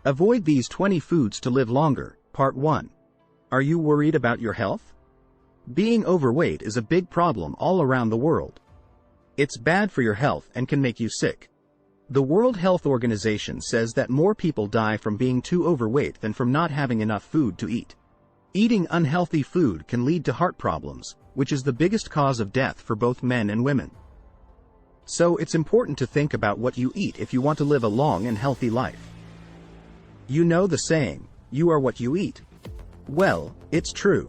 Avoid these 20 foods to live longer. Part 1. Are you worried about your health? Being overweight is a big problem all around the world. It's bad for your health and can make you sick. The World Health Organization says that more people die from being too overweight than from not having enough food to eat. Eating unhealthy food can lead to heart problems, which is the biggest cause of death for both men and women. So it's important to think about what you eat if you want to live a long and healthy life. You know the saying, you are what you eat. Well, it's true.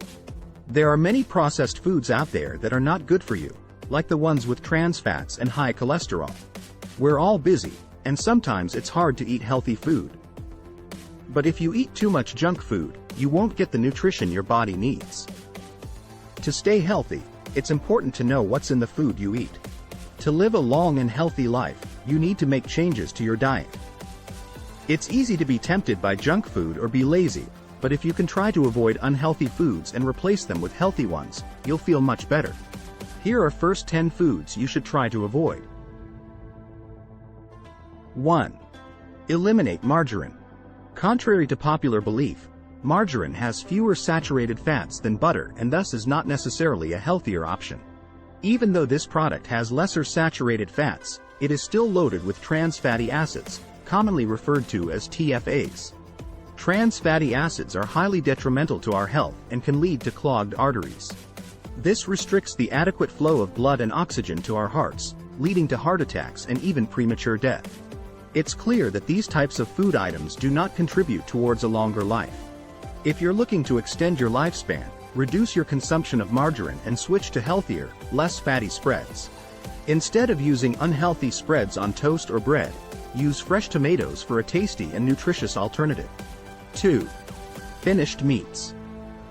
There are many processed foods out there that are not good for you, like the ones with trans fats and high cholesterol. We're all busy, and sometimes it's hard to eat healthy food. But if you eat too much junk food, you won't get the nutrition your body needs. To stay healthy, it's important to know what's in the food you eat. To live a long and healthy life, you need to make changes to your diet. It's easy to be tempted by junk food or be lazy, but if you can try to avoid unhealthy foods and replace them with healthy ones, you'll feel much better. Here are first 10 foods you should try to avoid. 1. Eliminate margarine. Contrary to popular belief, margarine has fewer saturated fats than butter and thus is not necessarily a healthier option. Even though this product has lesser saturated fats, it is still loaded with trans fatty acids, commonly referred to as TFAs. Trans fatty acids are highly detrimental to our health and can lead to clogged arteries. This restricts the adequate flow of blood and oxygen to our hearts, leading to heart attacks and even premature death. It's clear that these types of food items do not contribute towards a longer life. If you're looking to extend your lifespan, reduce your consumption of margarine and switch to healthier, less fatty spreads. Instead of using unhealthy spreads on toast or bread, use fresh tomatoes for a tasty and nutritious alternative. 2. Finished meats.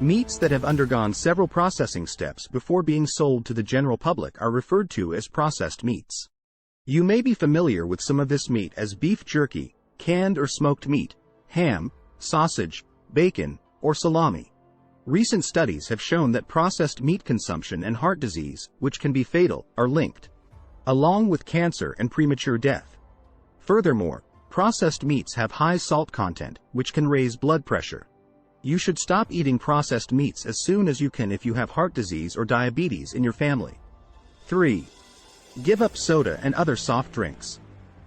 Meats that have undergone several processing steps before being sold to the general public are referred to as processed meats. You may be familiar with some of this meat as beef jerky, canned or smoked meat, ham, sausage, bacon, or salami. Recent studies have shown that processed meat consumption and heart disease, which can be fatal, are linked, along with cancer and premature death. Furthermore, processed meats have high salt content, which can raise blood pressure. You should stop eating processed meats as soon as you can if you have heart disease or diabetes in your family. 3. Give up soda and other soft drinks.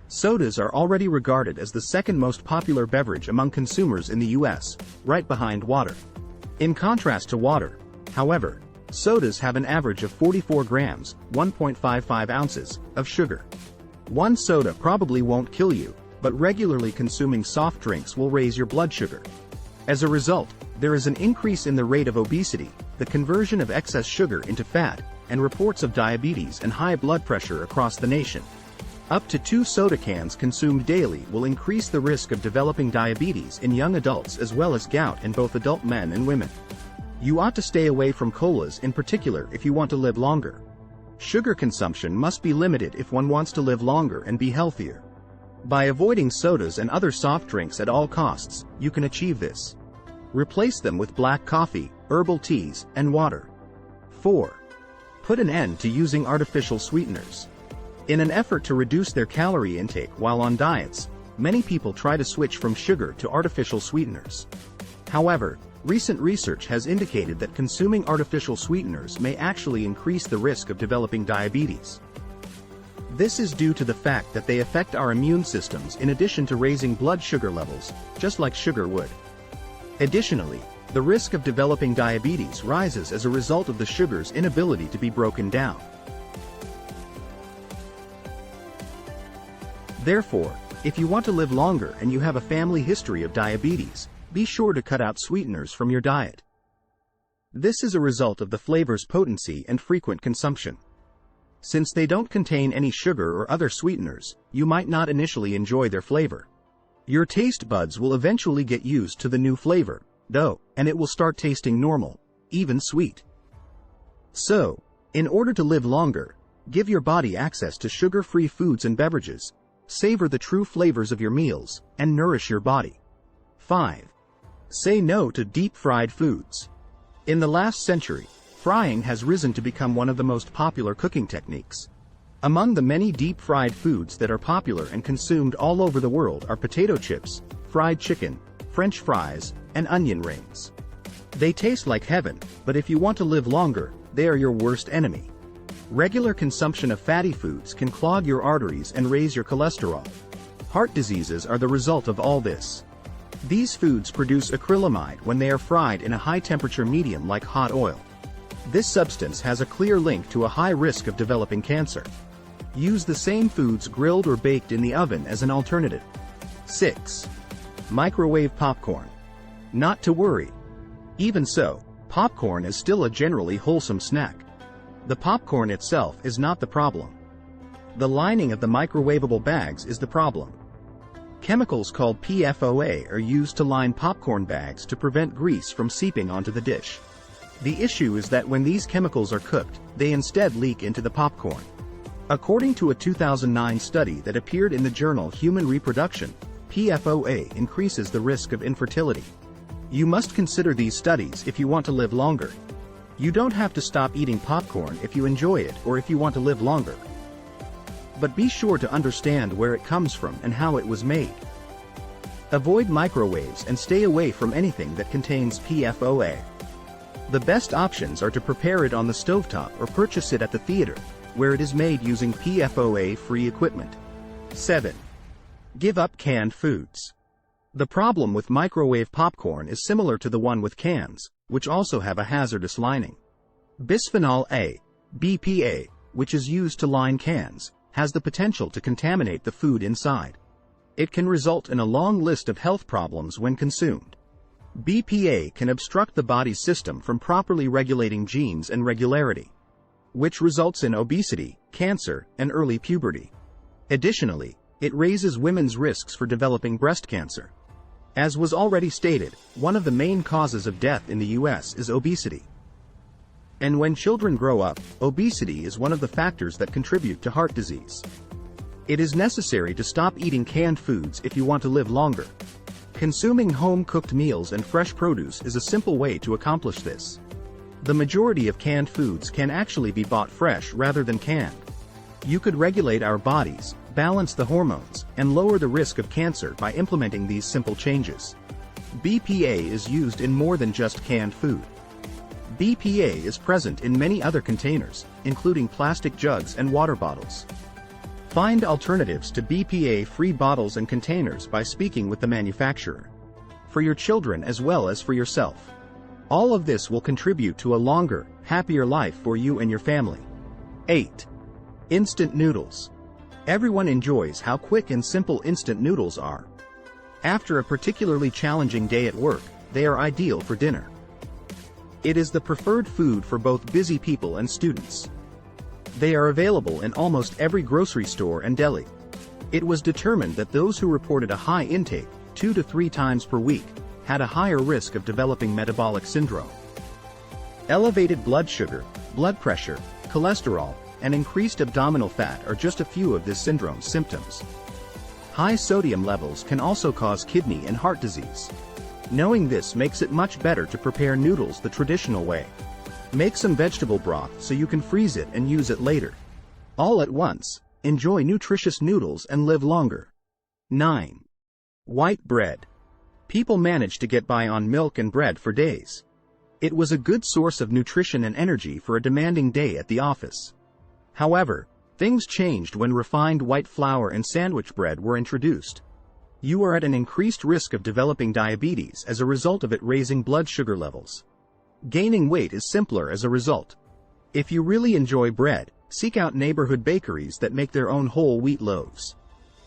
Sodas are already regarded as the second most popular beverage among consumers in the US, right behind water. In contrast to water, however, sodas have an average of 44 grams, 1.55 ounces, of sugar. One soda probably won't kill you, but regularly consuming soft drinks will raise your blood sugar. As a result, there is an increase in the rate of obesity, the conversion of excess sugar into fat, and reports of diabetes and high blood pressure across the nation. Up to 2 soda cans consumed daily will increase the risk of developing diabetes in young adults as well as gout in both adult men and women. You ought to stay away from colas in particular if you want to live longer. Sugar consumption must be limited if one wants to live longer and be healthier. By avoiding sodas and other soft drinks at all costs, you can achieve this. Replace them with black coffee, herbal teas, and water. 4. Put an end to using artificial sweeteners. In an effort to reduce their calorie intake while on diets, many people try to switch from sugar to artificial sweeteners. However, recent research has indicated that consuming artificial sweeteners may actually increase the risk of developing diabetes. This is due to the fact that they affect our immune systems in addition to raising blood sugar levels, just like sugar would. Additionally, the risk of developing diabetes rises as a result of the sugar's inability to be broken down. Therefore, if you want to live longer and you have a family history of diabetes, be sure to cut out sweeteners from your diet. This is a result of the flavor's potency and frequent consumption. Since they don't contain any sugar or other sweeteners, you might not initially enjoy their flavor. Your taste buds will eventually get used to the new flavor, though, and it will start tasting normal, even sweet. So, in order to live longer, give your body access to sugar-free foods and beverages, savor the true flavors of your meals, and nourish your body. 5. Say no to deep-fried foods. In the last century, frying has risen to become one of the most popular cooking techniques. Among the many deep-fried foods that are popular and consumed all over the world are potato chips, fried chicken, French fries, and onion rings. They taste like heaven, but if you want to live longer, they are your worst enemy. Regular consumption of fatty foods can clog your arteries and raise your cholesterol. Heart diseases are the result of all this. These foods produce acrylamide when they are fried in a high-temperature medium like hot oil. This substance has a clear link to a high risk of developing cancer. Use the same foods grilled or baked in the oven as an alternative. 6. Microwave popcorn. Not to worry. Even so, popcorn is still a generally wholesome snack. The popcorn itself is not the problem. The lining of the microwavable bags is the problem. Chemicals called PFOA are used to line popcorn bags to prevent grease from seeping onto the dish. The issue is that when these chemicals are cooked, they instead leak into the popcorn. According to a 2009 study that appeared in the journal Human Reproduction, PFOA increases the risk of infertility. You must consider these studies if you want to live longer. You don't have to stop eating popcorn if you enjoy it or if you want to live longer. But be sure to understand where it comes from and how it was made. Avoid microwaves and stay away from anything that contains PFOA. The best options are to prepare it on the stovetop or purchase it at the theater, where it is made using PFOA-free equipment. 7. Give up canned foods. The problem with microwave popcorn is similar to the one with cans, which also have a hazardous lining. Bisphenol A, BPA, which is used to line cans, has the potential to contaminate the food inside. It can result in a long list of health problems when consumed. BPA can obstruct the body's system from properly regulating genes and regularity, which results in obesity, cancer, and early puberty. Additionally, it raises women's risks for developing breast cancer. As was already stated, one of the main causes of death in the US is obesity. And when children grow up, obesity is one of the factors that contribute to heart disease. It is necessary to stop eating canned foods if you want to live longer. Consuming home-cooked meals and fresh produce is a simple way to accomplish this. The majority of canned foods can actually be bought fresh rather than canned. You could regulate our bodies, balance the hormones, and lower the risk of cancer by implementing these simple changes. BPA is used in more than just canned food. BPA is present in many other containers, including plastic jugs and water bottles. Find alternatives to BPA-free bottles and containers by speaking with the manufacturer. For your children as well as for yourself. All of this will contribute to a longer, happier life for you and your family. 8. Instant noodles. Everyone enjoys how quick and simple instant noodles are. After a particularly challenging day at work, they are ideal for dinner. It is the preferred food for both busy people and students. They are available in almost every grocery store and deli. It was determined that those who reported a high intake, 2 to 3 times per week, had a higher risk of developing metabolic syndrome. Elevated blood sugar, blood pressure, cholesterol, and increased abdominal fat are just a few of this syndrome's symptoms. High sodium levels can also cause kidney and heart disease. Knowing this makes it much better to prepare noodles the traditional way. Make some vegetable broth so you can freeze it and use it later. All at once, enjoy nutritious noodles and live longer. 9. White bread. People managed to get by on milk and bread for days. It was a good source of nutrition and energy for a demanding day at the office. However, things changed when refined white flour and sandwich bread were introduced. You are at an increased risk of developing diabetes as a result of it raising blood sugar levels. Gaining weight is simpler as a result. If you really enjoy bread, seek out neighborhood bakeries that make their own whole wheat loaves.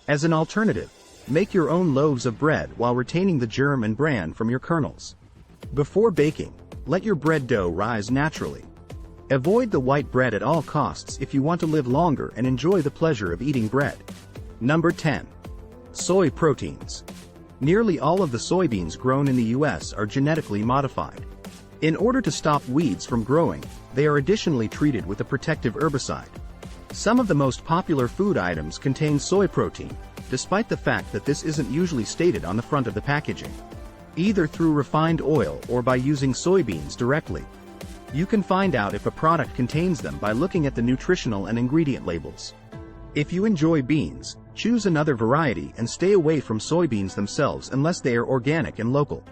As an alternative, make your own loaves of bread while retaining the germ and bran from your kernels. Before baking, let your bread dough rise naturally. Avoid the white bread at all costs if you want to live longer and enjoy the pleasure of eating bread. Number 10. Soy proteins. Nearly all of the soybeans grown in the US are genetically modified. In order to stop weeds from growing, they are additionally treated with a protective herbicide. Some of the most popular food items contain soy protein, despite the fact that this isn't usually stated on the front of the packaging. Either through refined oil or by using soybeans directly. You can find out if a product contains them by looking at the nutritional and ingredient labels. If you enjoy beans, choose another variety and stay away from soybeans themselves unless they are organic and local.